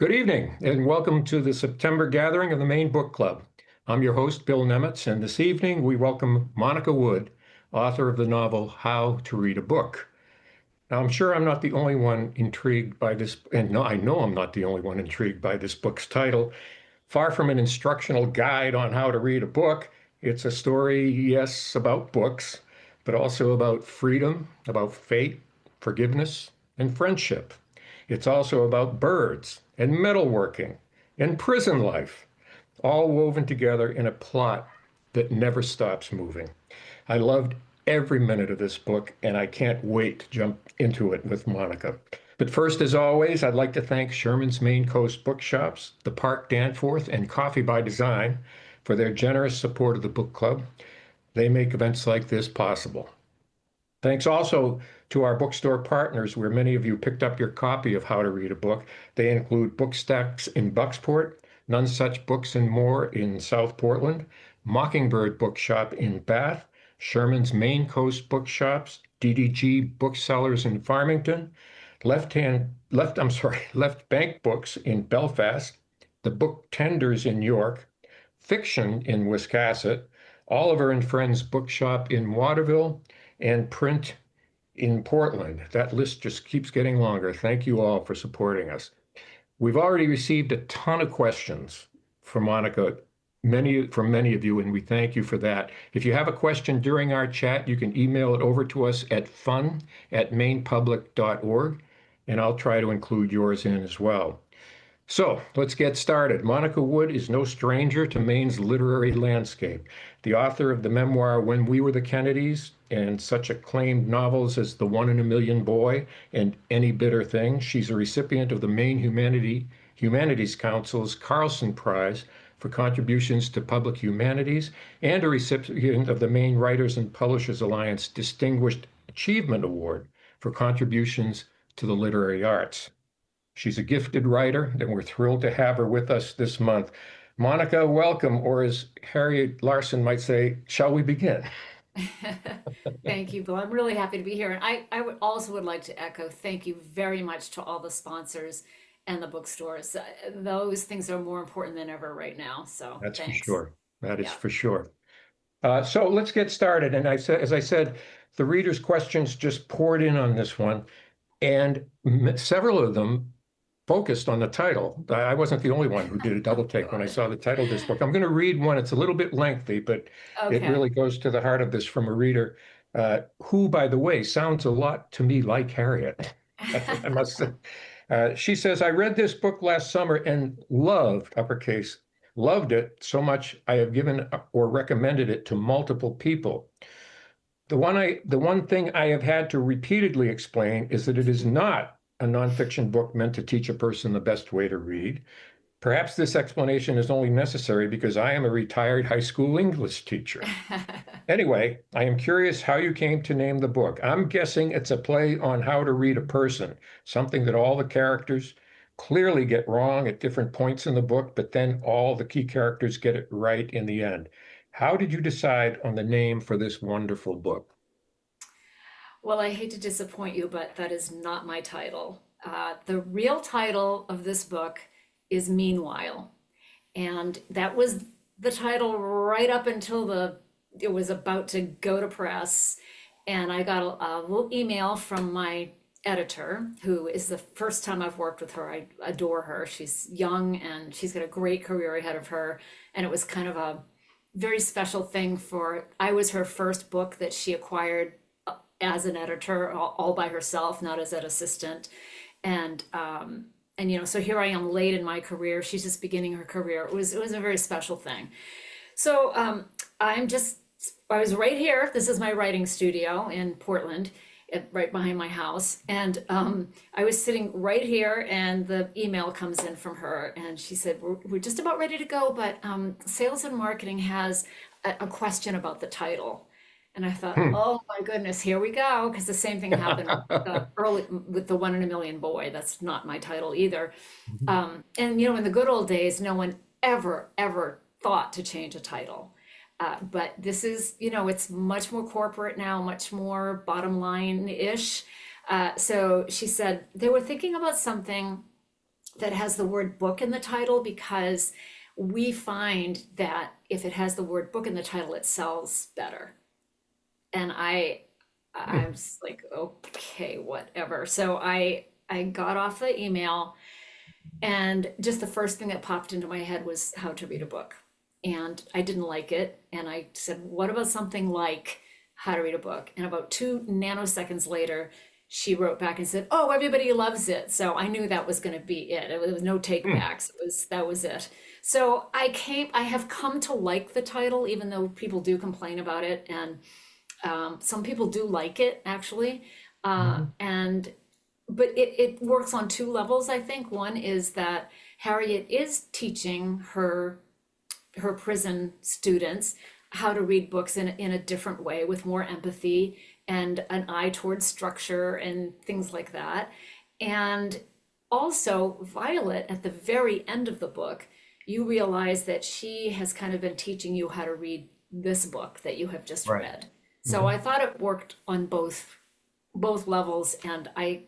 Good evening, and welcome to the September gathering of the Maine Book Club. I'm your host, Bill Nemitz, and this evening we welcome Monica Wood, author of the novel How to Read a Book. Now, I'm sure I'm not the only one intrigued by this, and no, I know I'm not the only one intrigued by this book's title. Far from an instructional guide on how to read a book, it's a story, yes, about books, but also about freedom, about fate, forgiveness, and friendship. It's also about birds and metalworking and prison life, all woven together in a plot that never stops moving. I loved every minute of this book, and I can't wait to jump into it with Monica. But first, as always, I'd like to thank Sherman's Maine Coast Bookshops, the Park Danforth, and Coffee by Design for their generous support of the book club. They make events like this possible. Thanks also to our bookstore partners, where many of you picked up your copy of How to Read a Book. They include Bookstacks in Bucksport, None Such Books and More in South Portland, Mockingbird Bookshop in Bath, Sherman's Maine Coast Bookshops, DDG Booksellers in Farmington, Left Bank Books in Belfast, the Book Tenders in York, Fiction in Wiscasset, Oliver and Friends Bookshop in Waterville, and Print in Portland. That list just keeps getting longer. Thank you all for supporting us. We've already received a ton of questions from Monica, from many of you, and we thank you for that. If you have a question during our chat, you can email it over to us at fun@mainepublic.org, and I'll try to include yours in as well. So let's get started. Monica Wood is no stranger to Maine's literary landscape. The author of the memoir When We Were the Kennedys and such acclaimed novels as The One in a Million Boy and Any Bitter Thing, she's a recipient of the Maine Humanities Council's Carlson Prize for contributions to public humanities and a recipient of the Maine Writers and Publishers Alliance Distinguished Achievement Award for contributions to the literary arts. She's a gifted writer, and we're thrilled to have her with us this month. Monica, welcome, or as Harriet Larson might say, shall we begin? Thank you, Bill. I'm really happy to be here. And I would like to echo thank you very much to all the sponsors and the bookstores. Those things are more important than ever right now. So That's thanks. for sure. That is Yeah. for sure. So let's get started. And as I said, the readers' questions just poured in on this one, and several of them focused on the title. I wasn't the only one who did a double take when I saw the title of this book. I'm going to read one. It's a little bit lengthy, but it Okay. really goes to the heart of this from a reader who, by the way, sounds a lot to me like Harriet. I must say. She says, I read this book last summer and loved, uppercase, loved it so much I have given or recommended it to multiple people. The one thing I have had to repeatedly explain is that it is not a nonfiction book meant to teach a person the best way to read. Perhaps this explanation is only necessary because I am a retired high school English teacher. Anyway, I am curious how you came to name the book. I'm guessing it's a play on how to read a person, something that all the characters clearly get wrong at different points in the book, but then all the key characters get it right in the end. How did you decide on the name for this wonderful book? Well, I hate to disappoint you, but that is not my title. The real title of this book is Meanwhile. And that was the title right up until it was about to go to press. And I got a little email from my editor, who is the first time I've worked with her. I adore her. She's young and she's got a great career ahead of her. And it was kind of a very special thing I was her first book that she acquired as an editor, all by herself, not as an assistant. And so here I am late in my career. She's just beginning her career. It was a very special thing. So I was right here. This is my writing studio in Portland, right behind my house. And I was sitting right here, and the email comes in from her, and she said, "We're just about ready to go, but sales and marketing has a question about the title." And I thought, oh my goodness, here we go, because the same thing happened with the One in a Million Boy. That's not my title either. And in the good old days, no one ever thought to change a title. But this is, it's much more corporate now, much more bottom line-ish. So she said they were thinking about something that has the word book in the title, because we find that if it has the word book in the title, it sells better. And I Hmm. was like, okay, whatever. So I got off the email, and just the first thing that popped into my head was how to read a book. And I didn't like it. And I said, what about something like how to read a book? And about 2 nanoseconds later, she wrote back and said, oh, everybody loves it. So I knew that was going to be it. There was no take Hmm. backs. That was it. So I have come to like the title, even though people do complain about it. And some people do like it, actually. Mhm. And but it works on two levels, I think. One is that Harriet is teaching her prison students how to read books in a different way, with more empathy and an eye towards structure and things like that. And also, Violet, at the very end of the book, you realize that she has kind of been teaching you how to read this book that you have just Right. read. So Mhm. I thought it worked on both levels, and I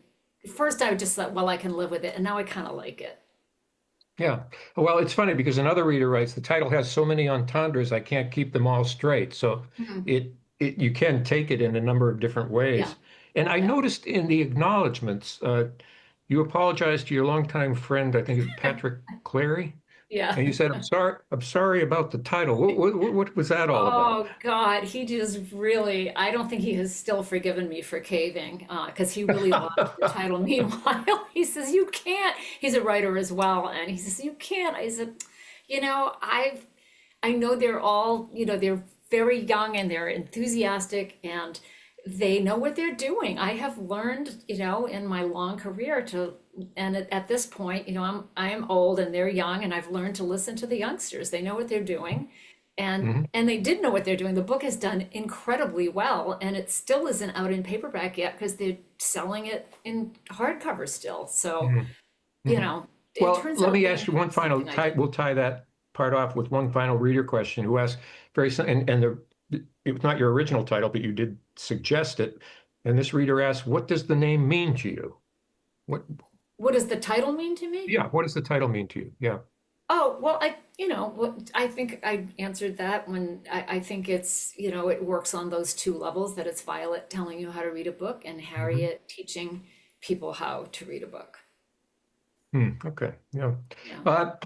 first I just thought, well, I can live with it, and now I kind of like it. Yeah. Well, it's funny because another reader writes, the title has so many entendres, I can't keep them all straight. So Mhm. it you can take it in a number of different Yeah, ways. And I yeah, noticed in the acknowledgments, you apologized to your longtime friend, I think it's Patrick Clary, yeah. and you said, I'm sorry about the title. What was that all about? Oh God, he just really, I don't think he has still forgiven me for caving, because he really loved the title. Meanwhile, he says, you can't. He's a writer as well, and he says, you can't. I said, I know they're all, they're very young and they're enthusiastic and they know what they're doing. I have learned, in my long career and at this point, I am old and they're young, and I've learned to listen to the youngsters. They know what they're doing, Mhm. and they did know what they're doing. The book has done incredibly well, and it still isn't out in paperback yet because they're selling it in hardcover still. So, Mhm. you Mhm. know, it Well, turns let out me they ask you one know final something I didn't. we'll tie that part off with one final reader question who asks it was not your original title, but you did suggest it. And this reader asks, what does the name mean to you? What, What does the title mean to me? yeah, what does the title mean to you? Yeah. Oh, well, I think I answered that when I think it works on those two levels, that it's Violet telling you how to read a book and Mhm. Harriet teaching people how to read a book. Okay. Yeah. Yeah. Uh,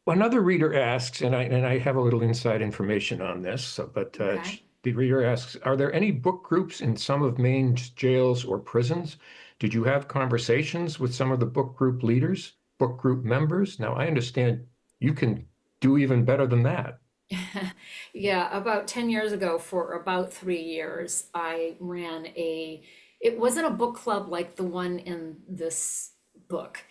Another reader asks, and I have a little inside information on this, but Okay. the reader asks, are there any book groups in some of Maine's jails or prisons? Did you have conversations with some of the book group leaders, book group members? Now, I understand you can do even better than that. Yeah, about 10 years ago, for about 3 years, I ran it wasn't a book club like the one in this book.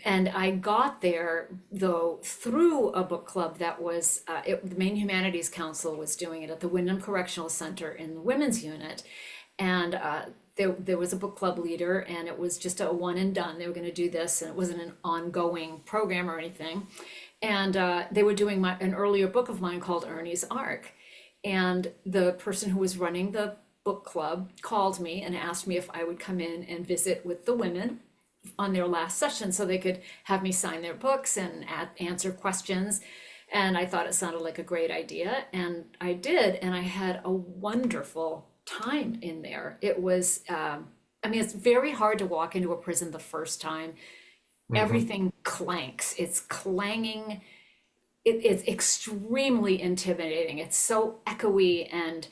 And I got there, though, through a book club that the Maine Humanities Council was doing it at the Wyndham Correctional Center in the women's unit. And there was a book club leader, and it was just a one and done. They were going to do this, and it wasn't an ongoing program or anything. And they were doing an earlier book of mine called Ernie's Ark. And the person who was running the book club called me and asked me if I would come in and visit with the women on their last session so they could have me sign their books and answer questions. And I thought it sounded like a great idea. And I did. And I had a wonderful time in there. I mean, it's very hard to walk into a prison the first time. Hmm. Everything clanks, it's clanging. It's extremely intimidating. It's so echoey, and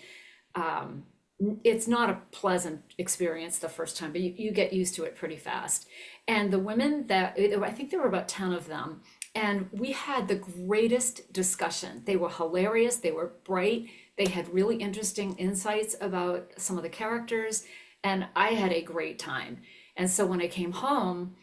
it's not a pleasant experience the first time, but you get used to it pretty fast. And the women I think there were about 10 of them, and we had the greatest discussion. They were hilarious, they were bright, they had really interesting insights about some of the characters, and I had a great time. And so when I came home,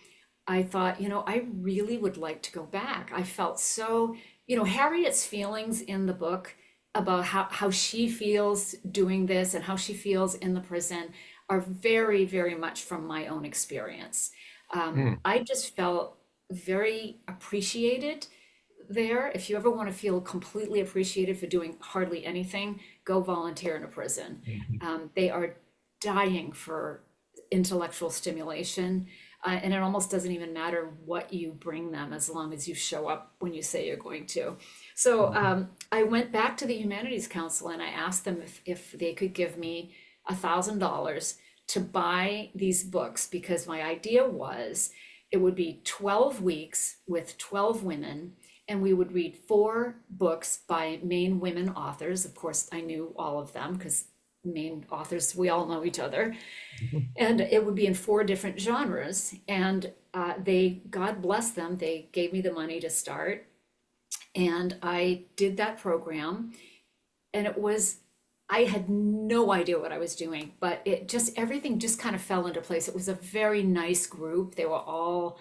I thought, I really would like to go back. I felt so, Harriet's feelings in the book about how she feels doing this and how she feels in the prison are very, very much from my own experience. Mm. I just felt very appreciated there. If you ever want to feel completely appreciated for doing hardly anything, go volunteer in a prison. Mhm. They are dying for intellectual stimulation. And it almost doesn't even matter what you bring them as long as you show up when you say you're going to. So I went back to the Humanities Council and I asked them if they could give me $1,000 to buy these books, because my idea was it would be 12 weeks with 12 women, and we would read 4 books by Maine women authors. Of course, I knew all of them because Maine authors, we all know each other. Mhm. And it would be in 4 different genres. And God bless them, they gave me the money to start. And I did that program. And I had no idea what I was doing, but everything just kind of fell into place. It was a very nice group. They all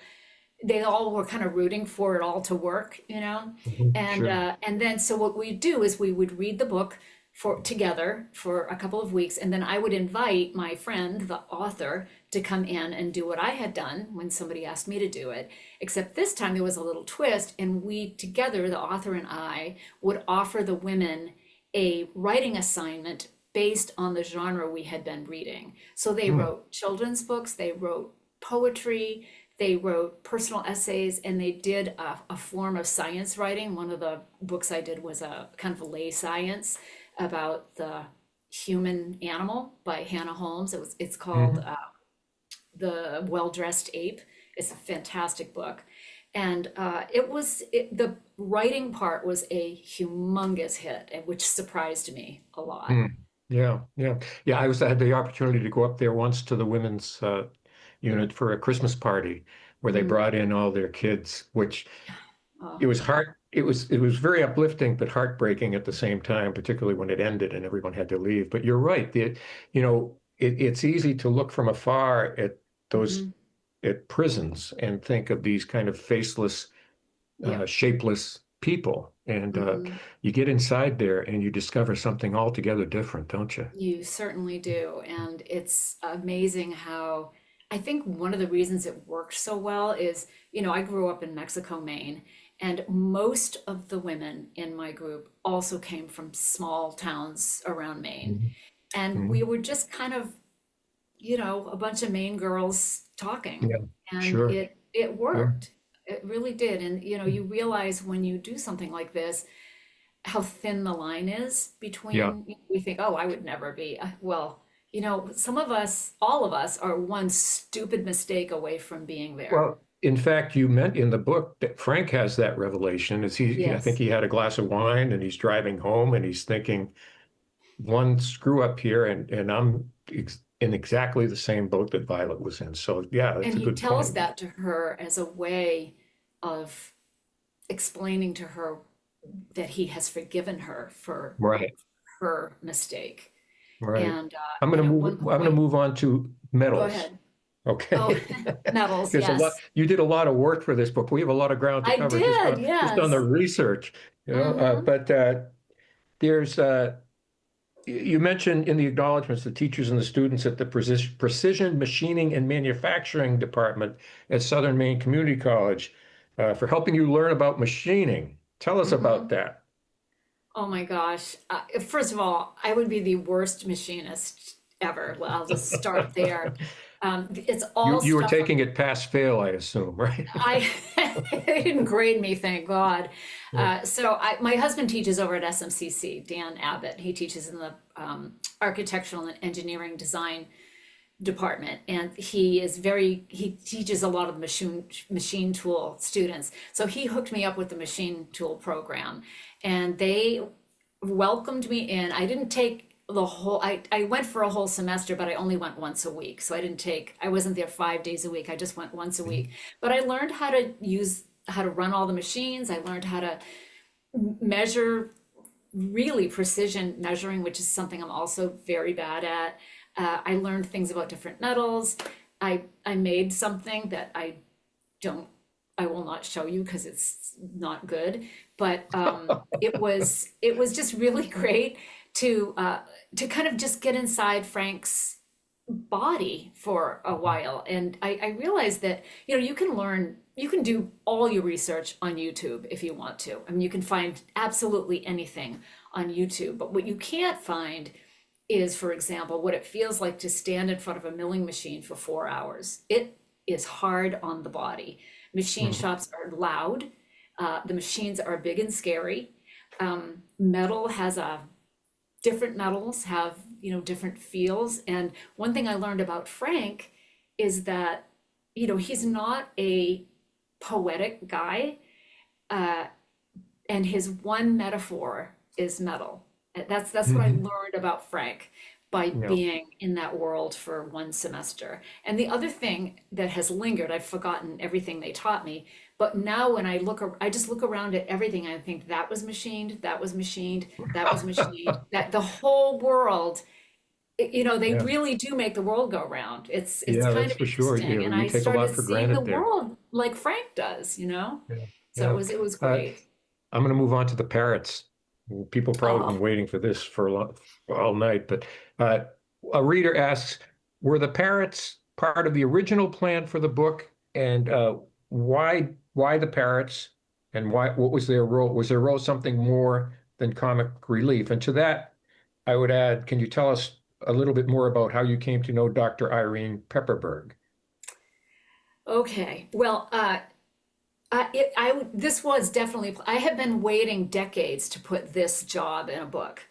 were kind of rooting for it all to work, you know? Mhm. And Sure. then so what we do is we would read the book together for a couple of weeks, and then I would invite my friend, the author, to come in and do what I had done when somebody asked me to do it. Except this time there was a little twist, and we together, the author and I, would offer the women a writing assignment based on the genre we had been reading. So they Hmm. wrote children's books, they wrote poetry, they wrote personal essays, and they did a form of science writing. One of the books I did was a kind of a lay science about the human animal by Hannah Holmes. It's called Mhm. The Well-Dressed Ape. It's a fantastic book. And the writing part was a humongous hit, which surprised me a lot. Hmm. Yeah, yeah, yeah. I had the opportunity to go up there once to the women's unit for a Christmas party where they Mm. brought in all their kids, which Oh, it was hard. It was very uplifting, but heartbreaking at the same time, particularly when it ended and everyone had to leave. But you're right. It's easy to look from afar at those mhm. at prisons and think of these kind of faceless, Yep. shapeless people. And Mhm. you get inside there and you discover something altogether different, don't you? You certainly do. And it's amazing how I think one of the reasons it worked so well is, I grew up in Mexico, Maine, and most of the women in my group also came from small towns around Maine. Mhm. And we Mhm. were just kind of, a bunch of Maine girls talking. Yeah, And sure, it sure. worked. It really did. And, you realize when you do something like this, how thin the line is Yeah. between, we think, oh, I would never be. Well, some of us, all of us, are one stupid mistake away from being there. Well, in fact, you meant in the book that Frank has that revelation. I think Yes. he had a glass of wine and he's driving home and he's thinking, one screw up here and I'm in exactly the same boat that Violet was in. So yeah, And that's a he good tells point. that to her as a way of explaining to her that he has forgiven her for Right, her mistake. right. And I'm and gonna at move. one I'm gonna point, move on to go metals. ahead. Oh, Okay. metals, There's a lot. yes. You did a lot of work for this book. We have a lot of ground to I cover did, just on the yes. research. Hmm. But there's you mentioned in the acknowledgments the teachers and the students at the Precision Machining and Manufacturing Department at Southern Maine Community College for helping you learn about machining. Tell us about Hmm. that. Oh my gosh. First of all, I would be the worst machinist ever. Well, I'll just start there. It's You all you were stuff taking it pass fail, I assume, right? I they didn't grade me, thank God. Yeah. My husband teaches over at SMCC, Dan Abbott. He teaches in the architectural and engineering design department, and he teaches a lot of machine tool students. So he hooked me up with the machine tool program, and they welcomed me in. I didn't take the whole, I went for a whole semester, but I only went once a week. So I wasn't there 5 days a week. I just went once a week. But I learned how to run all the machines. I learned how to measure, really precision measuring, which is something I'm also very bad at. I learned things about different metals. I made something that don't I will not show you because it's not good. But it was just really great to kind of just get inside Frank's body for a while. And I realized that, you can do all your research on YouTube if you want to. I mean, you can find absolutely anything on YouTube. But what you can't find is, for example, what it feels like to stand in front of a milling machine for 4 hours. is hard on the body. Machine Mhm. shops are loud. The machines are big and scary. Metal has a different metals have, different feels. And one thing I learned about Frank is that, he's not a poetic guy, uh, and his one metaphor is metal. That's what I Mhm. learned about Frank by Yeah. being in that world for one semester. And the other thing that has lingered, I've forgotten everything they taught me, but now when I just look around at everything, I think that was machined, that was machined, that was machined, that the whole world, they Yeah. really do make the world go round. It's Yeah, kind that's of for sure. interesting. Yeah, And we I take a lot started for seeing the granted there. world like Frank does. Yeah. So Yeah. it was Uh, great. I'm going to move on to the parrots. People probably been Oh, waiting for this for all night, but uh, a reader asks, were the parrots part of the original plan for the book, and why the parrots, and what was their role? Was their role something more than comic relief? And to that, I would add, can you tell us a little bit more about how you came to know Dr. Irene Pepperberg? okay. Well, this was definitely, I have been waiting decades to put this job in a book.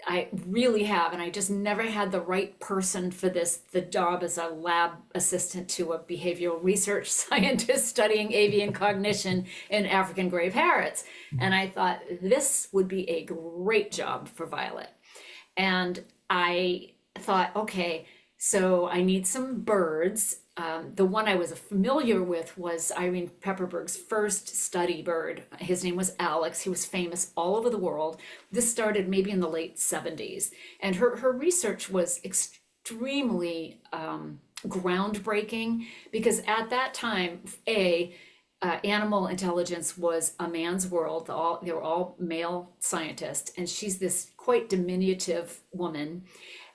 I really have, and I just never had the right person for the job as a lab assistant to a behavioral research scientist studying avian cognition in African gray parrots. And I thought this would be a great job for Violet. And I thought, okay, so I need some birds. The one I was familiar with was Irene Pepperberg's first study bird. His name was Alex. He was famous all over the world. This started maybe in the late 70s. And her research was extremely groundbreaking because at that time, animal intelligence was a man's world. They were all male scientists, and she's this quite diminutive woman,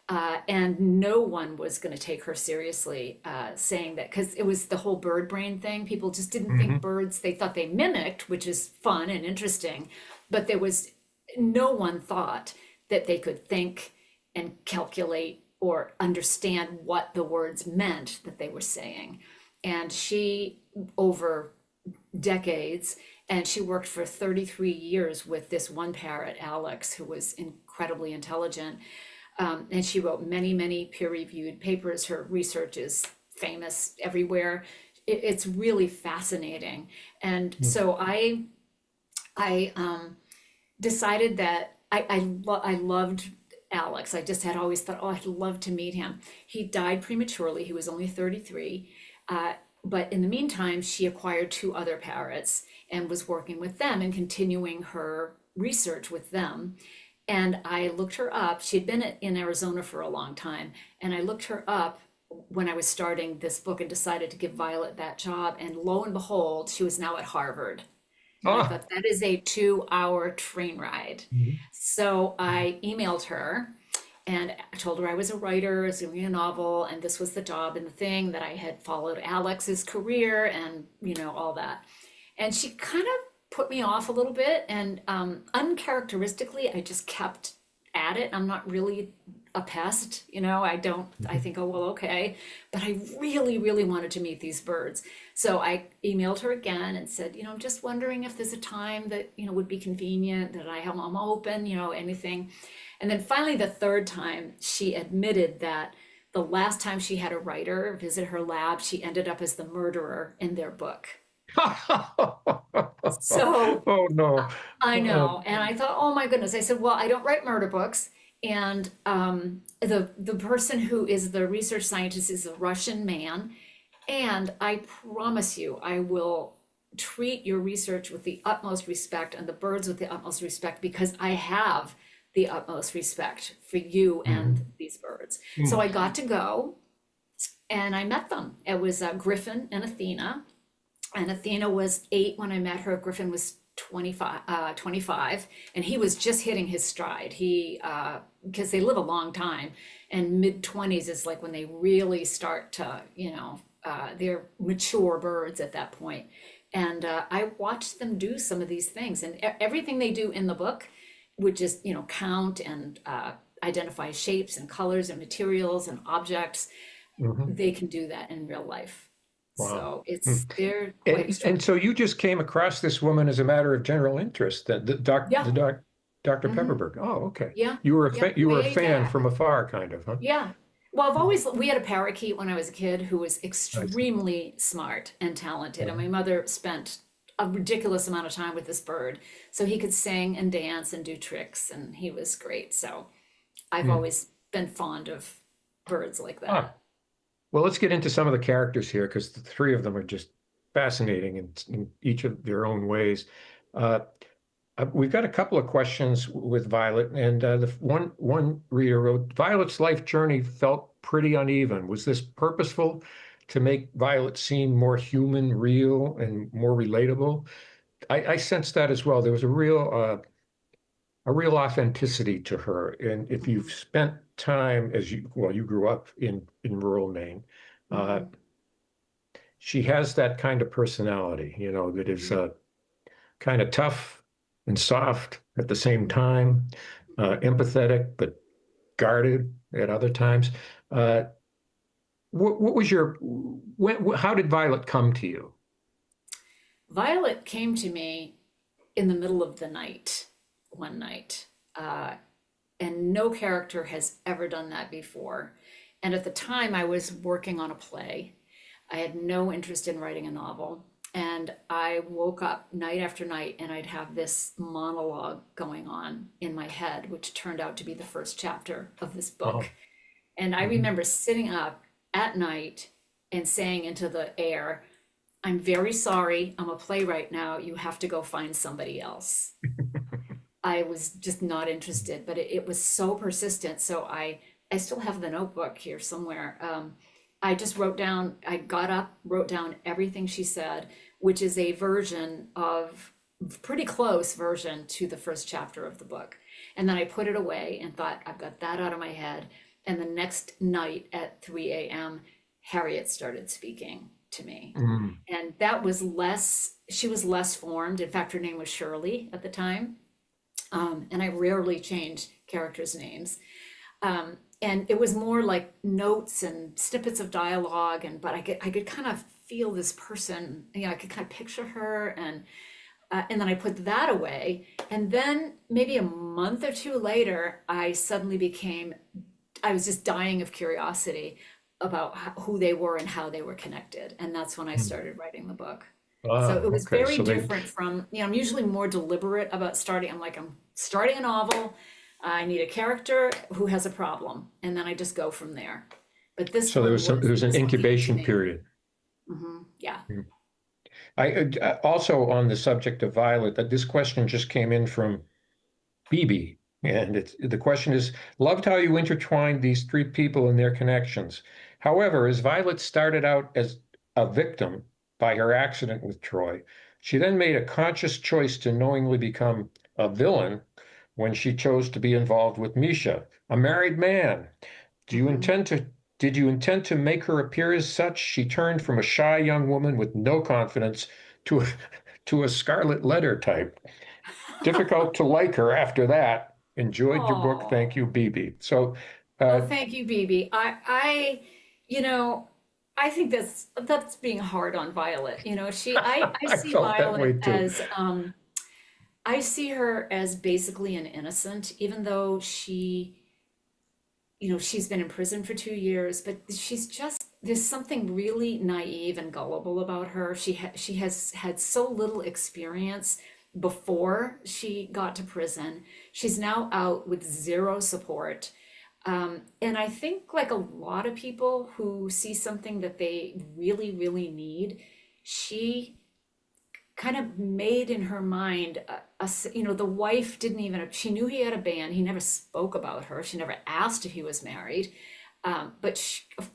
and no one was going to take her seriously, saying that because it was the whole bird brain thing. People just didn't think Hmm. birds. They thought they mimicked, which is fun and interesting, but there was no one thought that they could think and calculate or understand what the words meant that they were saying. And she, over decades, and she worked for 33 years with this one parrot, Alex, who was incredibly intelligent. And she wrote many, many peer-reviewed papers. Her research is famous everywhere. It's really fascinating. And so I decided that I loved Alex. I just had always thought, oh, I'd love to meet him. He died prematurely. He was only 33. But in the meantime, she acquired two other parrots and was working with them and continuing her research with them. And I looked her up. She had been in Arizona for a long time. And I looked her up when I was starting this book and decided to give Violet that job. And lo and behold, she was now at Harvard. And I Ah. thought, that is a 2-hour train ride. Mhm. So I emailed her and I told her I was a writer, I was doing a novel, and this was the job and the thing that I had followed Alex's career and, all that. And she kind of put me off a little bit, and uncharacteristically, I just kept at it. I'm not really a pest, I don't, I think, oh, well, okay. But I really, really wanted to meet these birds. So I emailed her again and said, I'm just wondering if there's a time that, would be convenient, that I'm open, anything. And then finally, the third time, she admitted that the last time she had a writer visit her lab, she ended up as the murderer in their book. So Oh no. I Uh, know. And I thought, oh my goodness. I said, well, I don't write murder books. And the person who is the research scientist is a Russian man. And I promise you, I will treat your research with the utmost respect and the birds with the utmost respect because I have the utmost respect for you and mhm. these birds. So Mm. I got to go and I met them. It was Griffin and Athena. And Athena was 8 when I met her. Griffin was 25, and he was just hitting his stride. Because they live a long time, and mid-20s is like when they really start to, they're mature birds at that point. And I watched them do some of these things, and everything they do in the book would just, count and identify shapes and colors and materials and objects. Mhm. They can do that in real life. Wow. So Hmm. they're quite And so extraordinary. you just came across this woman as a matter of general interest, Yeah. Dr. Hmm. Pepperberg. Oh, okay. Yeah. Yeah. You were a Way fan back. from afar, kind of, huh? Yeah. Well, Hmm. we had a parakeet when I was a kid who was I see. extremely smart and talented. And Uh, my mother spent a ridiculous amount of time with this bird. So he could sing and dance and do tricks, and he was great. So I've hmm. always been fond of birds like Ah, that. well, let's get into some of the characters here because the three of them are just fascinating in each of their own ways. Uh, we've got a couple of questions with Violet, and the one reader wrote, Violet's life journey felt pretty uneven. Was this purposeful to make Violet seem more human, real, and more relatable? I sensed that as well. There was a real authenticity to her. And if you've Mhm, spent time you grew up in rural Maine, uh, mhm, she has that kind of personality, that is mhm, kind of tough and soft at the same time, empathetic but guarded at other times. Uh, what was how did Violet come to you? Violet came to me in the middle of the night one night. Uh, and no character has ever done that before. And at the time, I was working on a play. I had no interest in writing a novel. And I woke up night after night and I'd have this monologue going on in my head, which turned out to be the first chapter of this book. Oh, And I mhm. remember sitting up at night and saying into the air, I'm very sorry, I'm a playwright now. You have to go find somebody else. I was just not interested, but it was so persistent. So I still have the notebook here somewhere. I just wrote down, I got up, wrote down everything she said, which is a version of, pretty close version to the first chapter of the book. And then I put it away and thought, I've got that out of my head. And the next night at 3 a.m., Harriet started speaking to me. Mm. And that was less, she was less formed. In fact, her name was Shirley at the time. And I rarely change characters' names. And it was more like notes and snippets of dialogue, but I could kind of feel this person. I could kind of picture her, and then I put that away. And then maybe a month or two later, I was just dying of curiosity about who they were and how they were connected, and that's when I Mm. started writing the book. So Ah, it was okay. very So they different from, I'm usually more deliberate about starting. I'm starting a novel. I need a character who has a problem, and then I just go from there. But this so one there was an this one came to incubation me. period. Yeah. Mm. Also on the subject of Violet, that this question just came in from Phoebe, and the question is, loved how you intertwined these three people and their connections. However, as Violet started out as a victim by her accident with Troy, she then made a conscious choice to knowingly become a villain when she chose to be involved with Misha, a married man. Do you Hmm. intend to did you intend to make her appear as such? She turned from a shy young woman with no confidence to a, to a scarlet letter type. Difficult to like her after that. Enjoyed your book. Thank Oh, you, BB. So, well, uh, thank you, BB. You know, I think that's being hard on Violet. I I see felt that way Violet too. as, I see her as basically an innocent, even though she's been in prison for 2 years, but there's something really naive and gullible about her. She has had so little experience before she got to prison. She's now out with zero support. And I think, like a lot of people who see something that they really, really need, she kind of made in her mind the wife didn't even, she knew he had a band. He never spoke about her. She never asked if he was married. But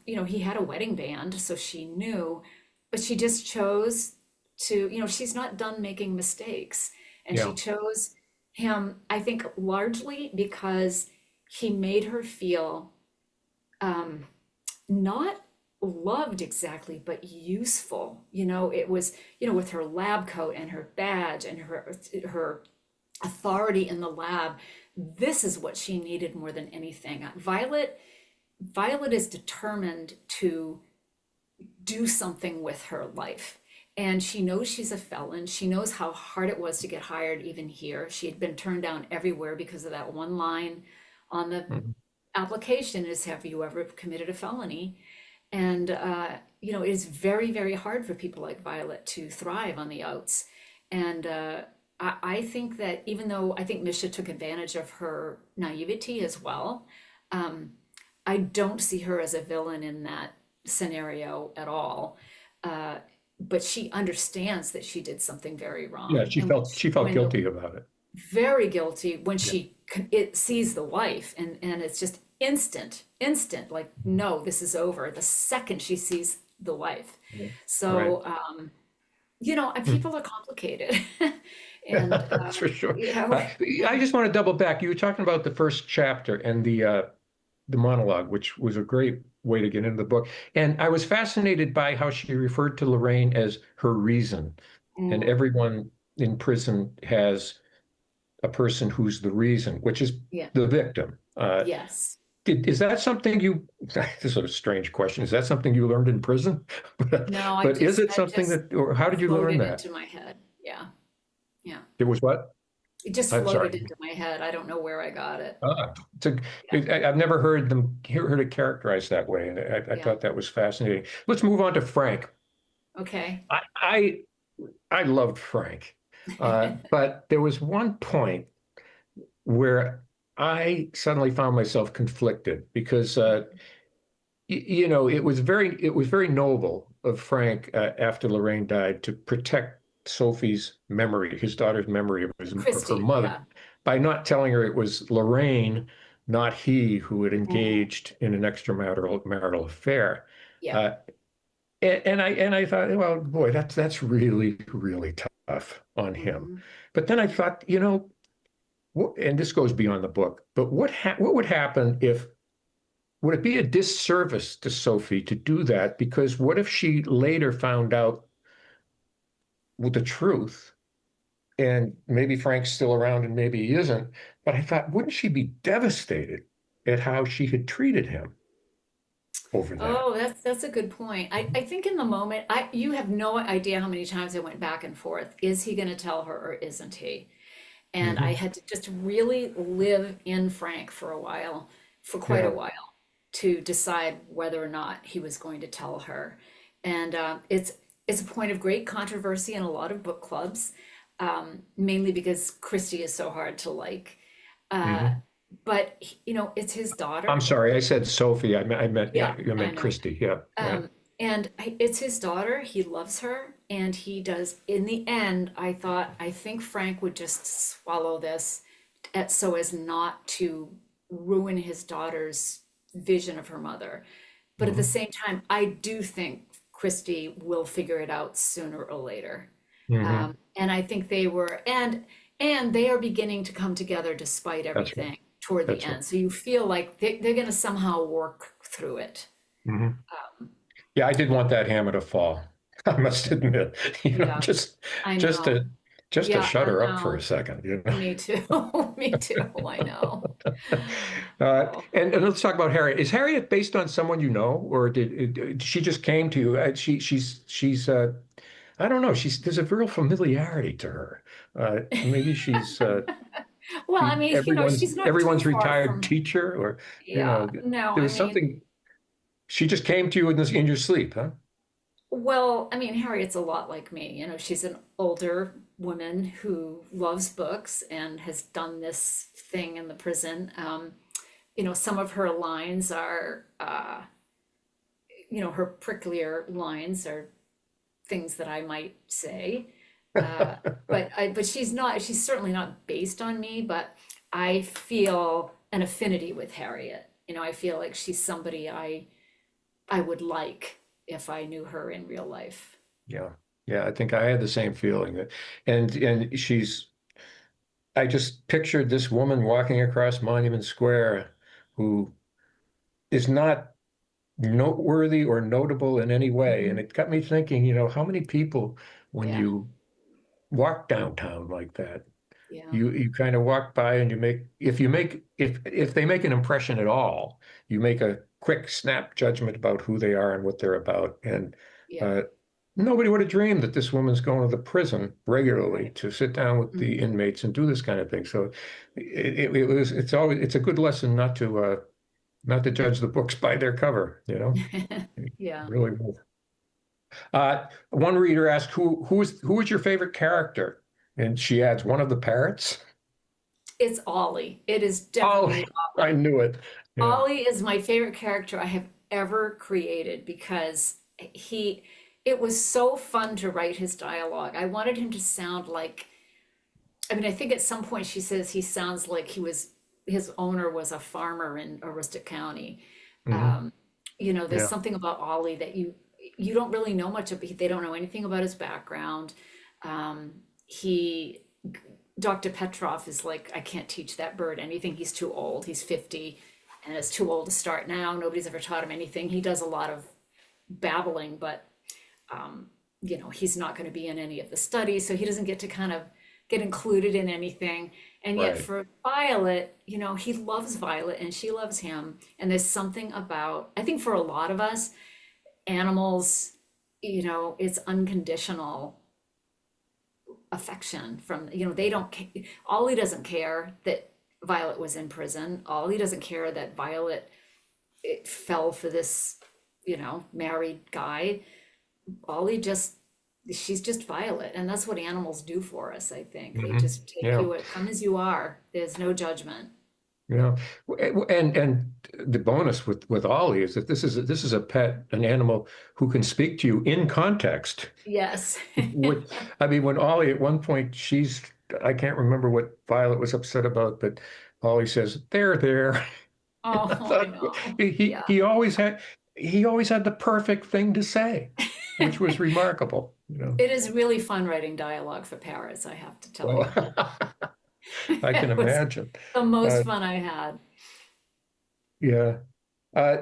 he had a wedding band, so she knew, but she just chose to, she's not done making mistakes, and she Yeah. chose him, I think, largely because he made her feel um, not loved exactly, but useful. It was, with her lab coat and her badge and her authority in the lab. This is what she needed more than anything. Violet is determined to do something with her life. And she knows she's a felon. She knows how hard it was to get hired even here. She had been turned down everywhere because of that one line on the Mhm. application is, have you ever committed a felony? And, it is very, very hard for people like Violet to thrive on the outs. And I think that even though I think Misha took advantage of her naivety as well, um, I don't see her as a villain in that scenario at all. Uh, but she understands that she did something very Yeah, wrong. she And felt she felt when the guilty about it. very guilty when Yeah. it sees the wife, and it's just instant, like, no, this is over the second she sees the wife. Yeah. Right. So and Hmm. people are complicated. And That's for sure. you know I just want to double back. You were talking about the first chapter and the monologue, which was a great way to get into the book. And I was fascinated by how she referred to Lorraine as her reason. And mm, everyone in prison has a person who's the reason, which is yeah, the victim. yes. Is that something you, this is a strange question. Is that something you learned in prison? But, No, but is it I something just that, or how did you learn floated that? into my head. Yeah, yeah, It was what? it just I'm sorry. floated into my head. I don't know where I got it. Ah, it's a, Yeah, I've never heard it characterized that way, and I yeah, thought that was fascinating. Let's move on to Frank. okay. I I, I loved Frank, but there was one point where I suddenly found myself conflicted because it was very noble of Frank after Lorraine died to protect Sophie's memory, his daughter's memory of her Christy, mother, yeah. by not telling her it was Lorraine, not he, who had Mhm. engaged in an marital affair. Yeah. Uh, and I thought, well, boy, that's really really tough on him. Mhm. But then I thought, and this goes beyond the book, but what would happen if would it be a disservice to Sophie to do that? Because what if she later found out with the truth and maybe Frank's still around and maybe he isn't? But I thought, wouldn't she be devastated at how she had treated him over that? Oh, that's a good point. I think in the moment, you have no idea how many times I went back and forth. Is he going to tell her or isn't he? And I Hmm. had to just really live in Frank for a while, for quite a Yeah, while, to decide whether or not he was going to tell her. And it's a point of great controversy in a lot of book clubs, mainly because Christy is so hard to like. Uh, hmm. but it's his I'm daughter. sorry, I said Sophie. Yeah, Yeah, I I meant know. Christy. Yeah, yeah. And it's his daughter. He loves her, and he does. In the end, I think Frank would just swallow this so as not to ruin his daughter's vision of her mother. But at the Hmm. same time, I do think Christy will figure it out sooner or later. Hmm. And I think and they are beginning to come together despite That's right. everything toward the That's right. end. So you feel like they're going to somehow work through it. Hmm. Yeah, I did want that hammer to fall. I must admit, Yeah, I just know. to just to Yeah, shut I her up for a know. second. Me too. Me too. I know. Oh. And let's talk about Harriet. Is Harriet based on someone you know, or she just came to you? She's I don't know. There's a real familiarity to her. Maybe Well, I mean, she's not too everyone's far retired from, teacher, or you yeah, know, no, there I was mean, something. She just came to you in your sleep, huh? well, I mean, Harriet's a lot like me. She's an older woman who loves books and has done this thing in the prison. Some of her lines are, her pricklier lines are things that I might say. Uh, but she's certainly not based on me, but I feel an affinity with Harriet. I feel like she's somebody I would like if I knew her in real life. Yeah. Yeah, I think I had the same feeling. And I just pictured this woman walking across Monument Square who is not noteworthy or notable in any way. And Mhm. it got me thinking, how many people, when Yeah, you walk downtown like that, yeah, you kind of walk by and if they make an impression at all, you make a quick snap judgment about who they are and what they're about. And Yeah. Uh, Nobody would have dreamed that this woman's going to the prison regularly Right. to sit down with the Mhm. inmates and do this kind of thing. So it's a good lesson not to judge the books by their cover, you know? Yeah. Really will. One reader asked, who is your favorite character? And she adds, one of the parrots. It's Ollie. It is Oh, definitely I Ollie. knew it. Yeah. Ollie is my favorite character I have ever created because he, it was so fun to write his dialogue. I wanted him to sound like, I mean, I think at some point she says he sounds like his owner was a farmer in Aroostook County. Hmm. Um, there's Yeah. something about Ollie that you don't really know much of. They don't know anything about his background. He Dr. Petrov is like, I can't teach that bird anything. He's too old. He's 50 and is too old to start now. Nobody's ever taught him anything. He does a lot of babbling, but he's not going to be in any of the studies, so he doesn't get to kind of get included in anything. And yet Right. for Violet, he loves Violet and she loves him. And there's something about, I think for a lot of us, animals, it's unconditional affection from, they don't, Ollie doesn't care that Violet was in prison. Ollie doesn't care that Violet fell for this, married guy. Ollie just, she's just Violet. And that's what animals do for us, I think. They Hmm. just take Yeah. you come as you are. There's no judgment. Yeah. And the bonus with Ollie is that this is a pet, an animal who can speak to you in context. Yes. Which, I mean, when Ollie at one point, I can't remember what Violet was upset about, but Ollie says, there. I Oh, I thought know. he Yeah. he always had he always had the perfect thing to say, which was remarkable, you know. It is really fun writing dialogue for parrots, I have to tell Well, you. I can It was imagine. the most Uh, fun I had. yeah. Uh,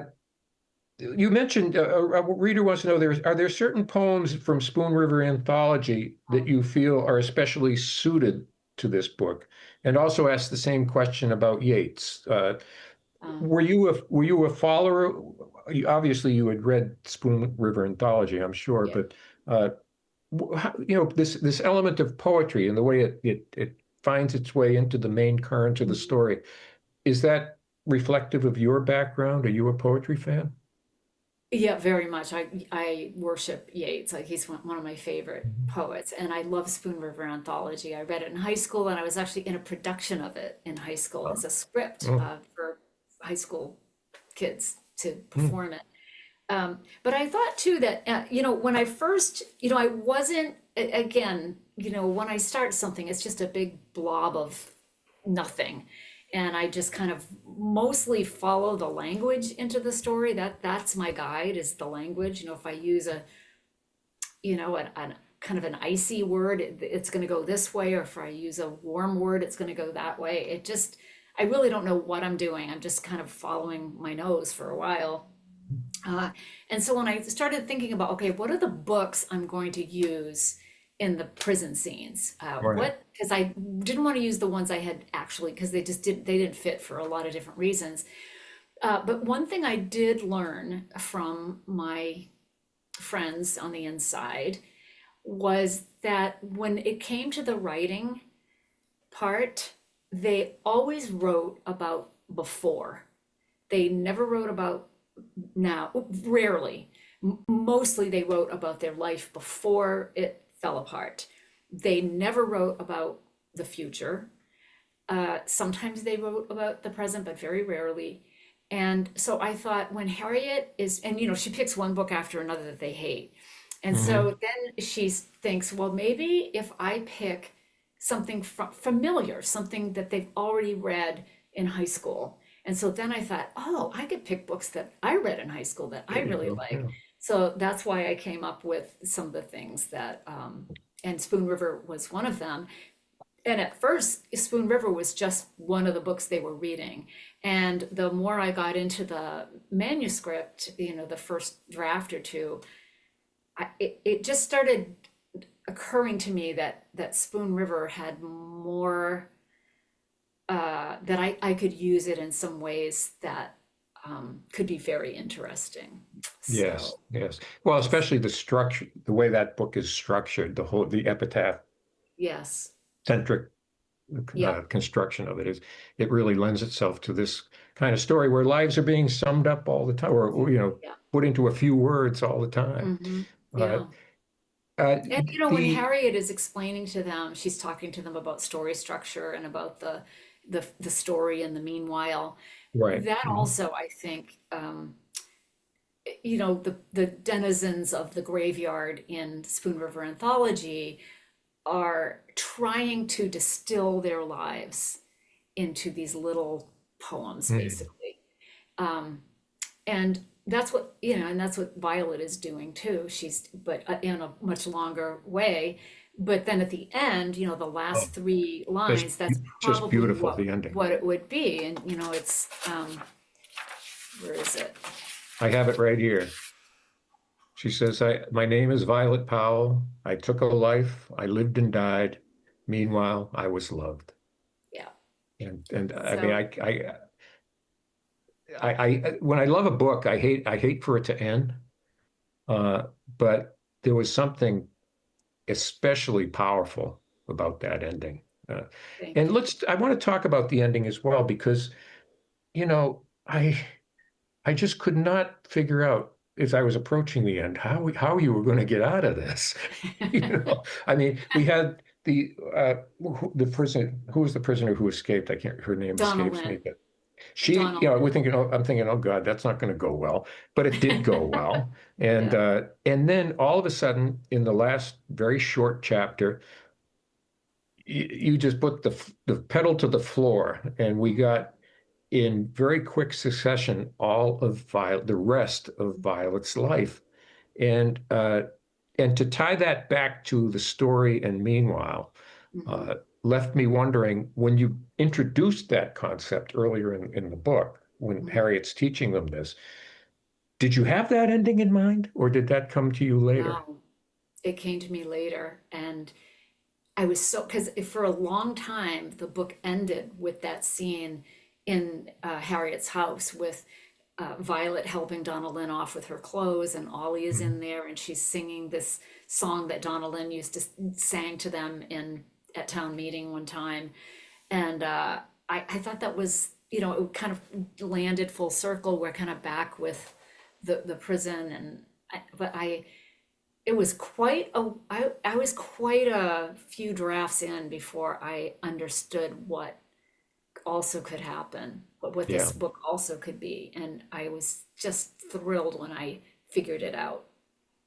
you mentioned a reader wants to know are there certain poems from Spoon River Anthology that you feel are especially suited to this book? And also ask the same question about Yeats. Um, Were you a follower? Obviously, you had read Spoon River Anthology, I'm sure, yeah. but uh, this element of poetry and the way it finds its way into the main current of the story, is that reflective of your background? Are you a poetry fan? Yeah, very much. I worship Yeats. Like he's one of my favorite Mhm. poets, and I love Spoon River Anthology. I read it in high school, and I was actually in a production of it in high school as a script Oh, for high school kids to mm, perform it. But I thought too that when I first, I wasn't again, when I start something, it's just a big blob of nothing, and I just kind of mostly follow the language into the story. That's my guide is the language. If I use a kind of an icy word, it's going to go this way, or if I use a warm word, it's going to go that way. I really don't know what I'm doing. I'm just kind of following my nose for a while. Uh, and so when I started thinking about, okay, what are the books I'm going to use in the prison scenes? right. Because I didn't want to use the ones I had actually, because they didn't fit for a lot of different reasons. But one thing I did learn from my friends on the inside was that when it came to the writing part, they always wrote about before. They never wrote about now, rarely. Mostly they wrote about their life before it fell apart. They never wrote about the future. Sometimes they wrote about the present, but very rarely. And so I thought when Harriet is, and she picks one book after another that they hate. And Hmm. so then she thinks, well, maybe if I pick something familiar, something that they've already read in high school. And so then I thought, oh, I could pick books that I read in high school that I There you really go. like. Yeah. So that's why I came up with some of the things that, and Spoon River was one of them. And at first, Spoon River was just one of the books they were reading. And the more I got into the manuscript, the first draft or two, it just started occurring to me that Spoon River had more that I could use it in some ways that could be very interesting. Yes, So yes. Well, just, especially the structure, the way that book is structured, the epitaph yes, centric yeah, construction of it is, it really lends itself to this kind of story where lives are being summed up all the time, or yeah, put into a few words all the time. Uh, yeah. uh, And when the Harriet is explaining to them, she's talking to them about story structure and about the story and the meanwhile. right. That Mhm. also, I think, the denizens of the graveyard in Spoon River Anthology are trying to distill their lives into these little poems, Mm. basically. Um, and that's what, and that's what Violet is doing too. But in a much longer way. But then at the end, the Oh, last three just lines, that's just probably beautiful, what the ending. what it would be. And it's where is it? I have it right here. She says, my name is Violet Powell. I took a life. I lived and died. Meanwhile, I was loved. Yeah. And I mean, So when I love a book, I hate for it to end. Uh, but there was something especially powerful about that ending. Uh, thank and you. I want to talk about the ending as well, because, you know, I, I just could not figure out as I was approaching the end how you were going to get out of this. I mean, we had the prisoner who was the prisoner who escaped. I can't. Her name Donna escapes me, Lynn. but she, Donna we're Lynn. thinking. Oh, I'm thinking, oh God, that's not going to go well. But it did go well, Yeah. and then all of a sudden, in the last very short chapter, you just put the pedal to the floor, and we got in very quick succession all of the rest of Violet's life, and uh, and to tie that back to the story and meanwhile, Hmm. uh, left me wondering when you introduced that concept earlier in the book, when Hmm. Harriet's teaching them this, did you have that ending in mind, or did that come to you later? No, it came to me later, and I was so because for a long time the book ended with that scene in Harriet's house with Violet helping Donna Lynn off with her clothes, and Ollie is Mhm. in there, and she's singing this song that Donna Lynn used to sang to them in at town meeting one time, and I thought that was it kind of landed full circle. We're kind of back with the prison, and but I it was I was quite a few drafts in before I understood what also could happen, what Yeah. this book also could be. And I was just thrilled when I figured it out.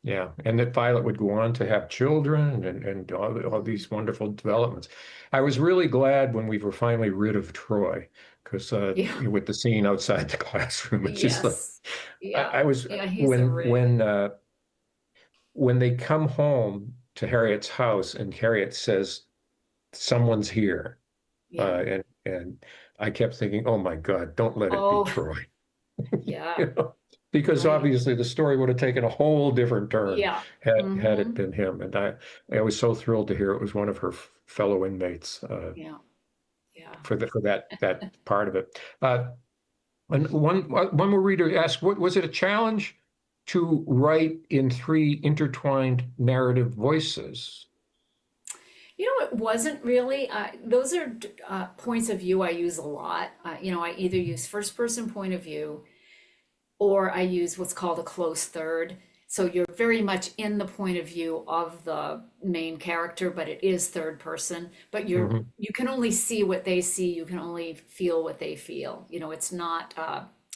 Yeah, and that Violet would go on to have children and all Mhm. these wonderful Yeah. developments. I was really glad when we were finally rid of Troy, because Yeah. with the scene outside the classroom, it's just like Yes. Yeah. I was Yeah. He's a real. when they come home to Harriet's house and Harriet says, "Someone's here," Yeah. and I kept thinking, "Oh my God, don't let it be Oh, Troy." yeah. You know, because Right. obviously the story would have taken a whole different turn Yeah. had it Mm-hmm. been him. And I was so thrilled to hear it was one of her fellow inmates Yeah. Yeah. for that part of it. And one more reader asked, "What was it a challenge to write in three intertwined narrative voices?" It wasn't really. Those are points of view I use a lot. I either use first person point of view or I use what's called a close third. So you're very much in the point of view of the main character, but it is third person. But Mhm. you can only see what they see. You can only feel what they feel. It's not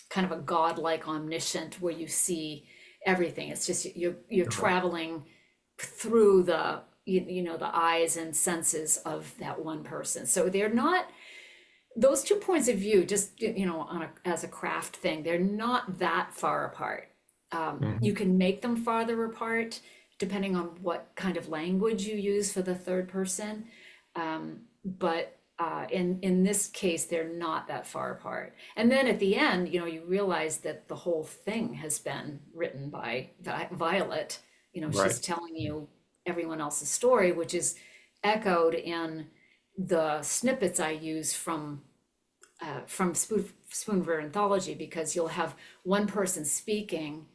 kind of a godlike omniscient where you see everything. It's just you're Right. traveling through the eyes and senses of that one person. So they're not those two points of view, just as a craft thing, they're not that far apart. You Mhm. can make them farther apart depending on what kind of language you use for the third person. But in this case, they're not that far apart. And then at the end, you realize that the whole thing has been written by Violet. Right. She's telling you everyone else's story, which is echoed in the snippets I use from Spoon River Anthology, because you'll have one person speaking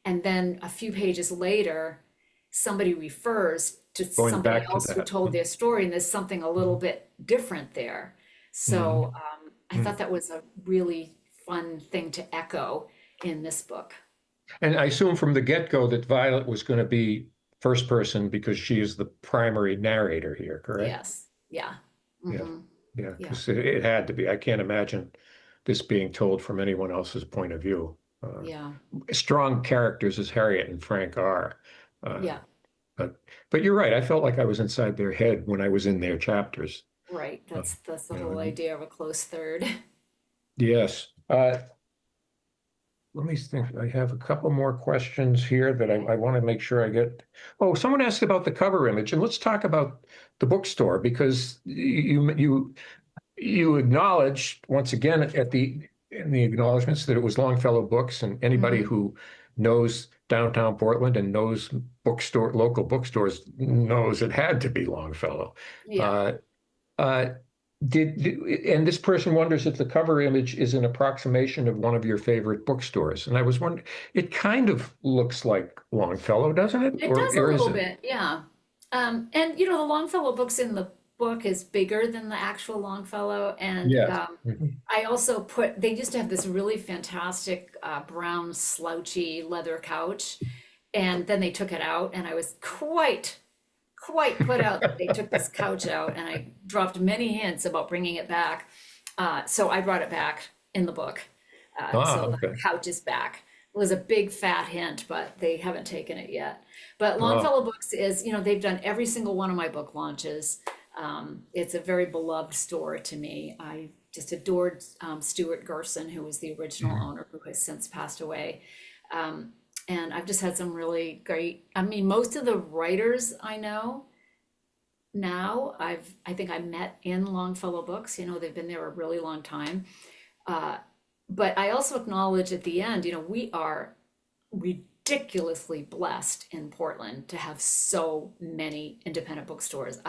And then a few pages later, somebody refers to Going somebody back to else who that. told their story, and there's something a little bit different there. So Mhm. I thought that was a really fun thing to echo in this book. And I assume from the get-go that Violet was going to be first person because she is the primary narrator here, correct? Yes. Yeah. Yeah. Hmm. Yeah, Yeah. because it had to be. I can't imagine this being told from anyone else's point of view. Yeah. Strong characters as Harriet and Frank are. Uh, Yeah. but but you're right. I felt like I was inside their head when I was in their chapters. Right. Uh, That's the you whole know, idea of a close third. yes. Let me think. I have a couple more questions here that I want to make sure I get. Oh, someone asked about the cover image, and let's talk about the bookstore because you acknowledged once again at the in the acknowledgments that it was Longfellow Books, and anybody Hmm. who knows downtown Portland and knows local bookstores knows it had to be Longfellow. Yeah. Uh, uh, and this person wonders if the cover image is an approximation of one of your favorite bookstores. And I was wondering, it kind of looks like Longfellow, doesn't it? It does a Or is little it? bit. Yeah. And the Longfellow books in the book is bigger than the actual Longfellow. And Yes. Mhm. I also they used to have this really fantastic brown slouchy leather couch. And then they took it out, and I was quite put out that they took this couch out, and I dropped many hints about bringing it back. So I brought it back in the book. Ah, So the okay. couch is back. It was a big fat hint, but they haven't taken it yet. But Ah, Longfellow Books is, they've done every single one of my book launches. It's a very beloved store to me. I just adored Stuart Gerson, who was the original mhm. owner, who has since passed away. Um, and I've just had some really great, I mean, most of the writers I know now, I think I met in Longfellow Books. They've been there a really long time. Uh, but I also acknowledge at the end, we are ridiculously blessed in Portland to have so many independent bookstores.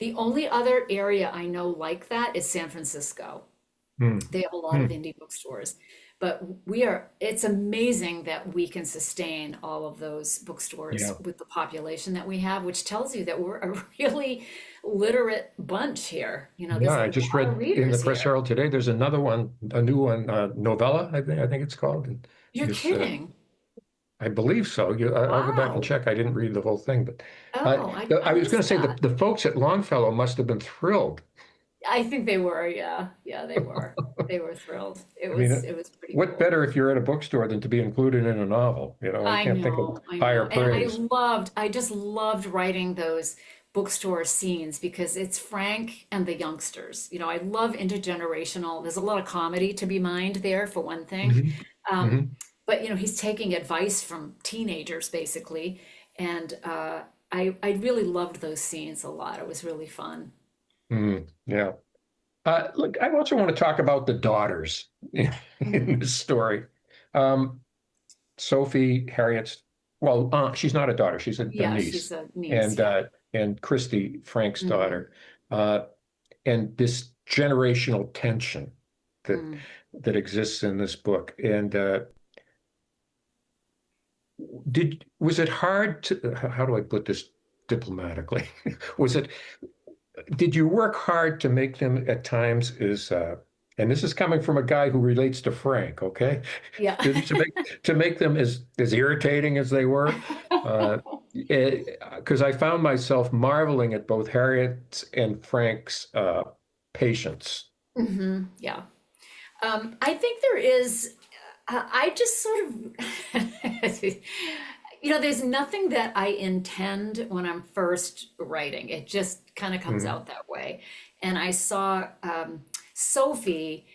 The only other area I know like that is San Francisco. Hmm. They have a lot of Hmm. indie bookstores, but it's amazing that we can sustain all of those bookstores Yeah. with the population that we have, which tells you that we're a really literate bunch here. There's Yeah, a I just lot of read in the readers Press here. Herald today, there's another one, a new one, novella, I think it's called. And You're it's, kidding. I believe so. I'll go back and Wow. check. I didn't read the whole thing, but Oh, I, I I was going to missed say that. the folks at Longfellow must have been thrilled. I think they were, yeah. Yeah, they were. They were thrilled. It I was mean, it was pretty what cool. better if you're at a bookstore than to be included in a novel? I can't think of I higher know. And praise. I just loved writing those bookstore scenes because it's Frank and the youngsters. I love intergenerational. There's a lot of comedy to be mined there for one thing. Hmm. Um, Hmm. but he's taking advice from teenagers basically. And I really loved those scenes a lot. It was really fun. Hmm. Yeah. Look, I also want to talk about the daughters Mhm. in this story. Um, Sophie, Harriet's, well, she's not a daughter, she's a Yeah, she's niece, a niece. and Yeah. uh, and Christy, Frank's Hmm. daughter, uh, and this generational tension that Mm. that exists in this book. And was it hard to, how do I put this diplomatically? Was it did you work hard to make them at times and this is coming from a guy who relates to Frank, okay? Yeah. To make them as irritating as they were, uh, because I found myself marveling at both Harriet's and Frank's patience. Yeah. I think there is, I just sort of, there's nothing that I intend when I'm first writing. It just kind of comes Mhm. out that way. And I saw Sophie,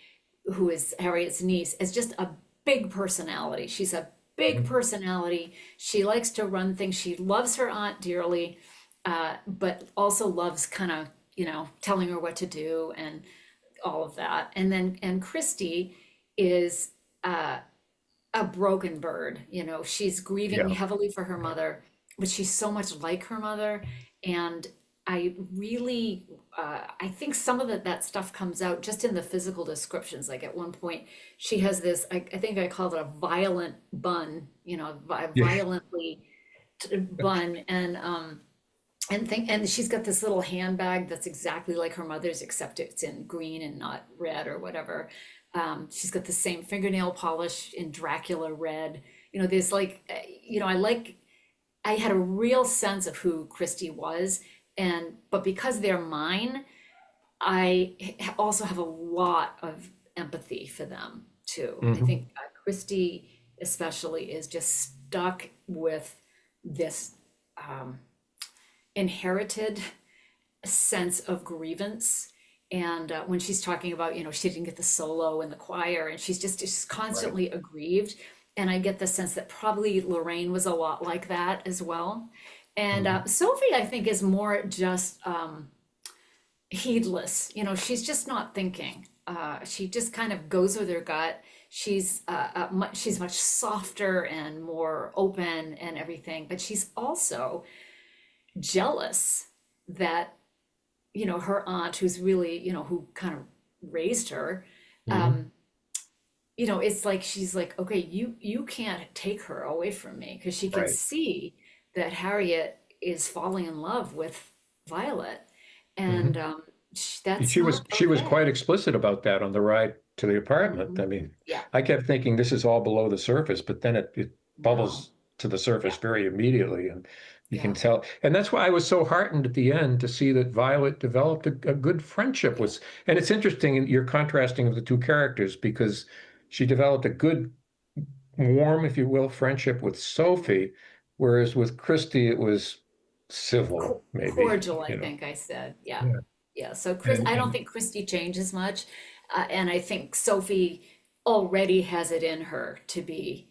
who is Harriet's niece, as just a big personality. She's a big Mhm. personality. She likes to run things. She loves her aunt dearly, but also loves kind of, telling her what to do and all of that. And Christy is uh, a broken bird. She's grieving Yeah. heavily for her mother, but she's so much like her mother. And I really I think some of that stuff comes out just in the physical descriptions. Like at one point, she has this, I think I called it a violent bun, Yeah. violently bun, and she's got this little handbag that's exactly like her mother's, except it's in green and not red or whatever. She's got the same fingernail polish in Dracula red. There's like, I had a real sense of who Christie was, but because they're mine, also have a lot of empathy for them too. I Hmm. think Christie especially is just stuck with this um, inherited sense of grievance. And when she's talking about, she didn't get the solo in the choir, and she's just Right. constantly aggrieved. And I get the sense that probably Lorraine was a lot like that as well. And Hmm. Sophie, I think, is more just heedless. She's just not thinking. She just kind of goes with her gut. She's much softer and more open and everything, but she's also jealous that her aunt, who's really, who kind of raised her, Hmm. um, it's like she's like, okay, you can't take her away from me, because she can Right. see that Harriet is falling in love with Violet, and Hmm. that's She was not she was okay. quite explicit about that on the ride to the apartment. Mhm. I mean, Yeah, I kept thinking this is all below the surface, but then it no, bubbles to the surface yeah, very immediately, and you can yeah, tell. And that's why I was so heartened at the end to see that Violet developed a good friendship yeah. with. And it's interesting you're contrasting of the two characters because she developed a good, warm, if you will, friendship with Sophie, whereas with Christy it was civil, maybe, Cordial, I you know. think I said. Yeah. Yeah. Yeah. So I don't And think Christy changes much. And I think Sophie already has it in her to be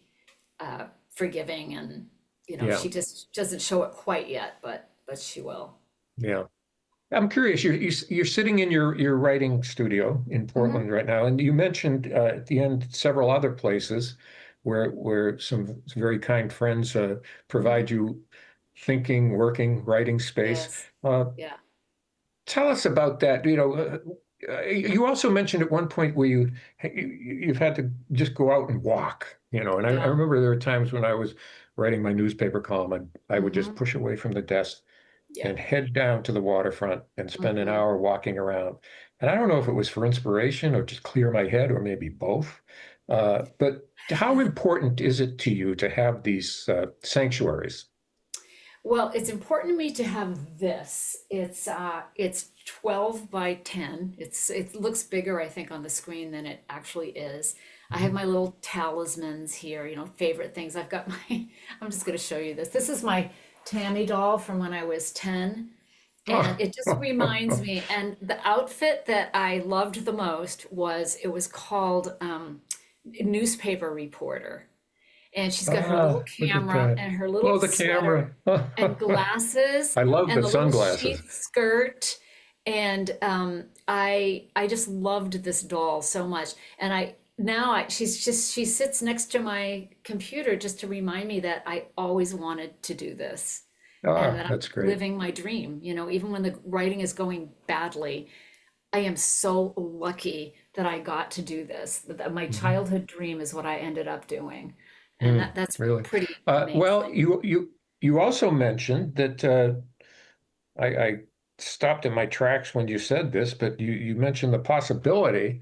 forgiving, and, yeah. she just doesn't show it quite yet, but she will. Yeah. I'm curious. You're sitting in your writing studio in Hmm. Portland right now, and you mentioned at the end several other places where some very kind friends Hmm. provide you thinking, working, writing space. Yes. Uh, Yeah. Tell us about that. You also mentioned at one point where you've had to just go out and walk. And I Yeah. remember there were times when I was writing my newspaper column, and I would just Hmm. push away from the desk Yeah. and head down to the waterfront and spend an Hmm. hour walking around. And I don't know if it was for inspiration or just clear my head or maybe both. But how important is it to you to have these sanctuaries? Well, it's important to me to have this. It's 12 by 10. It looks bigger, I think, on the screen than it actually is. I have Mhm. my little talismans here, favorite things. I've got my I'm just going to show you this. This is my Tammy doll from when I was 10, and Oh. it just reminds me, and the outfit that I loved the most was, it was called newspaper reporter, and she's got her little Look at camera that. and her little Oh, the sweater camera. and glasses I love and the the little sunglasses. sheath skirt. And I just loved this doll so much. And she sits next to my computer just to remind me that I always wanted to do this, and Ah, that I'm that's great. living my dream. Even when the writing is going badly, I am so lucky that I got to do this. That my Mhm. childhood dream is what I ended up doing. And Mm, that's really? pretty Well, amazing. you also mentioned that I stopped in my tracks when you said this, but you mentioned the possibility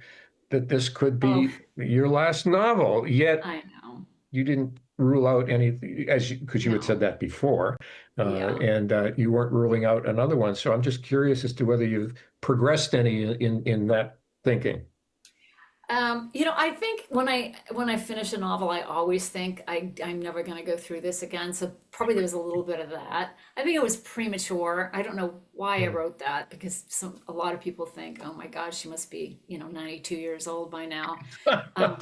that this could Oh, be your last novel, yet I know. you didn't rule out anything because you had said No. that before, Yeah. and you weren't ruling out another one. So I'm just curious as to whether you've progressed any in that thinking. I think when I finish a novel, I always think I'm never going to go through this again. So probably there was a little bit of that. I think it was premature. I don't know why I Mm. wrote that, because a lot of people think, oh my God, she must be, 92 years old by now. Um,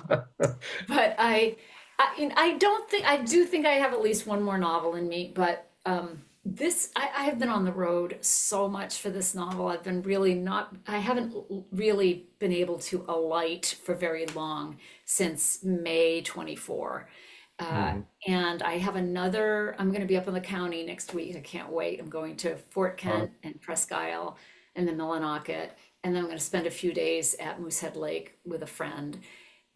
but I don't think, I do think I have at least one more novel in me, but I have been on the road so much for this novel. I haven't really been able to alight for very long, since May 24. Uh, Mhm. and I'm going to be up in the county next week. I can't wait. I'm going to Fort Uh, Kent and Presque Isle. and then Millinocket, and then I'm going to spend a few days at Moosehead Lake with a friend.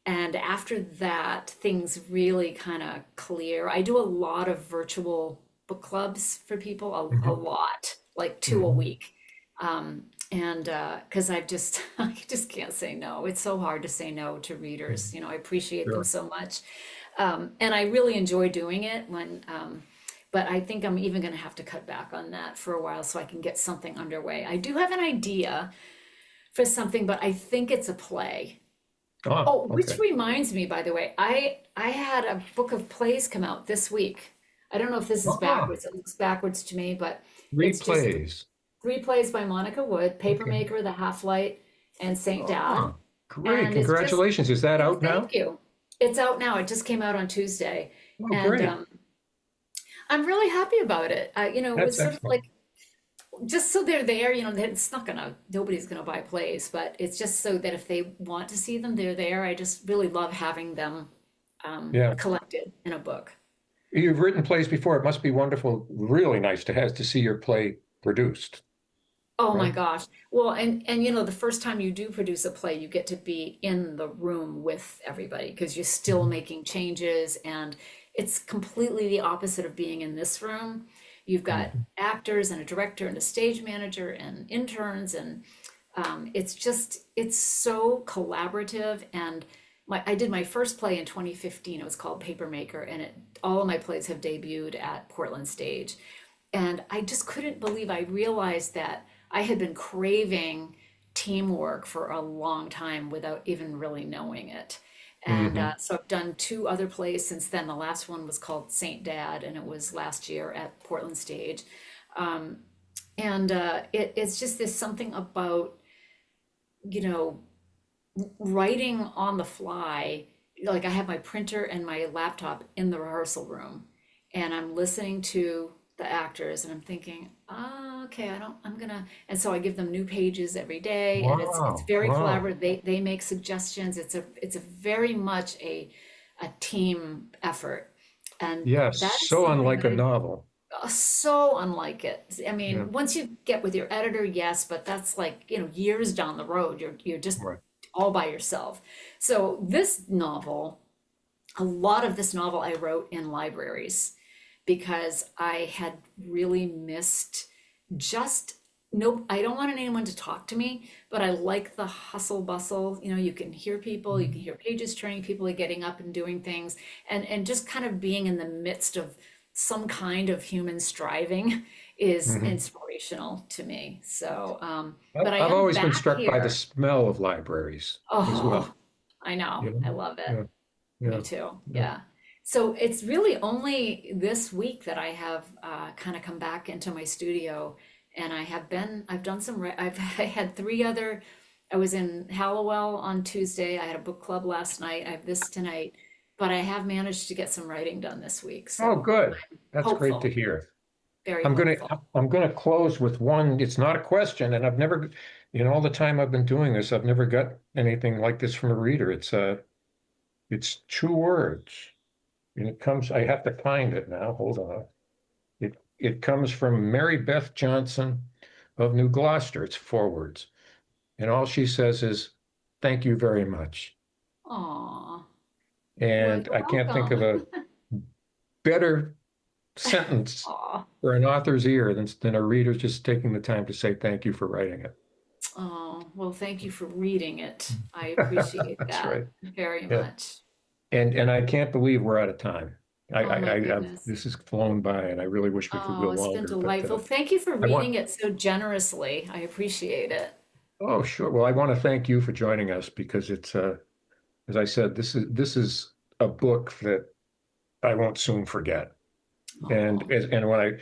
And after that, things really kind of clear. I do a lot of virtual book clubs for people, a Hmm. lot, like two a Hmm. week. And because I've just, I just can't say no. It's so hard to say no to readers. I appreciate them Sure. so much. And I really enjoy doing it but I think I'm even going to have to cut back on that for a while so I can get something underway. I do have an idea for something, but I think it's a play. Oh, Oh, which okay. reminds me, by the way, I had a book of plays come out this week. I don't know if this is Ah, backwards. It looks backwards to me, but it's just replays. three plays by Monica Wood, Okay. Papermaker, The Half Light, and Saint Dad. Oh, great. And it's just, Congratulations. Is that out thank now? you. It's out now. It just came out on Tuesday, Oh, and great. I'm really happy about it. It That's was sort of excellent. like just so they're there, it's not gonna, nobody's gonna buy plays, but it's just so that if they want to see them, they're there. I just really love having them Yeah. collected in a book. You've written plays before. It must be wonderful, really nice to see your play produced, Oh my right? gosh. Well, and the first time you do produce a play, you get to be in the room with everybody because you're still Mhm. making changes, and it's completely the opposite of being in this room. You've got Mhm. actors and a director and a stage manager and interns, and it's so collaborative. And I did my first play in 2015. It was called Papermaker, and all of my plays have debuted at Portland Stage. And I just couldn't believe, I realized that I had been craving teamwork for a long time without even really knowing it. And Mhm. so I've done two other plays since then. The last one was called Saint Dad, and it was last year at Portland Stage. And it's just there's something about, you know, writing on the fly. Like I have my printer and my laptop in the rehearsal room, and I'm listening to the actors, and I'm thinking, okay, and so I give them new pages every day, and it's Wow. very Wow. collaborative. They make suggestions. It's a very much a team effort, and Yes. that is So something unlike that a I novel. so unlike it. I Yeah. mean, once you get with your editor, yes, but that's like, years down the road. You're just Right. all by yourself. So this novel, a lot of this novel I wrote in libraries because I had really missed just no, I don't want anyone to talk to me, but I like the hustle bustle. You can hear people, you can Mhm. hear pages turning, people are getting up and doing things, and just kind of being in the midst of some kind of human striving is Mhm. inspirational to me. So, I've but I I've am always been back struck by the here. smell of libraries as Oh, well. I know. You I know? love it. Yeah. Me Yeah. too. Yeah. Yeah. So it's really only this week that I have kind of come back into my studio, and I've done I had three other, I was in Hallowell on Tuesday. I had a book club last night. I have this tonight, but I have managed to get some writing done this week. Oh, So good. That's great to hopeful, hear. very I'm gonna hopeful. I'm gonna close with one. It's not a question, and I've never, all the time I've been doing this, I've never got anything like this from a reader. It's two words, and it comes. I have to find it now. Hold on. It comes from Mary Beth Johnson of New Gloucester. It's four words, and all she says is, "Thank you very much." Aw, well, And you're I can't think of welcome. a better sentence Aw. for an author's ear than a reader just taking the time to say thank you for writing it. Oh, well, thank you for reading it. I appreciate That's that right. very Yeah. much. And I can't believe we're out of time. Oh my I've goodness. this has flown by, and I really wish we could Oh, go it's been longer. But delightful. Thank you for I want. reading it so generously. I appreciate it. Oh, sure. Well, I want to thank you for joining us because it's as I said, this is a book that I won't soon forget. And Oh, when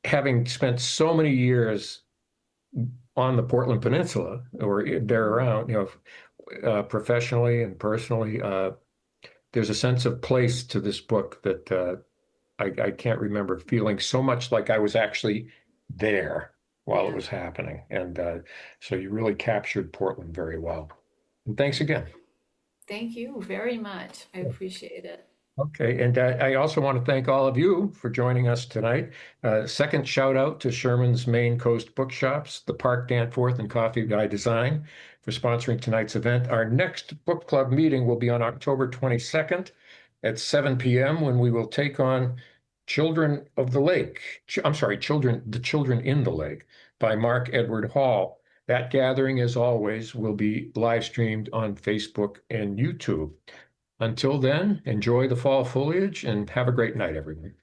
having spent so many years on the Portland Peninsula or there around, professionally and personally, there's a sense of place to this book that I can't remember feeling so much like I was actually there while it yeah. was happening. And so you really captured Portland very well. And thanks again. Thank you very much. I appreciate it. Okay, and I also want to thank all of you for joining us tonight. Second shout out to Sherman's Maine Coast Bookshops, the Park Danforth and Coffee by Design for sponsoring tonight's event. Our next book club meeting will be on October 22nd at 7 p.m. when we will take on Children of the Lake. I'm sorry, The Children in the Lake by Mark Edward Hall. That gathering, as always, will be live streamed on Facebook and YouTube. Until then, enjoy the fall foliage and have a great night, everyone.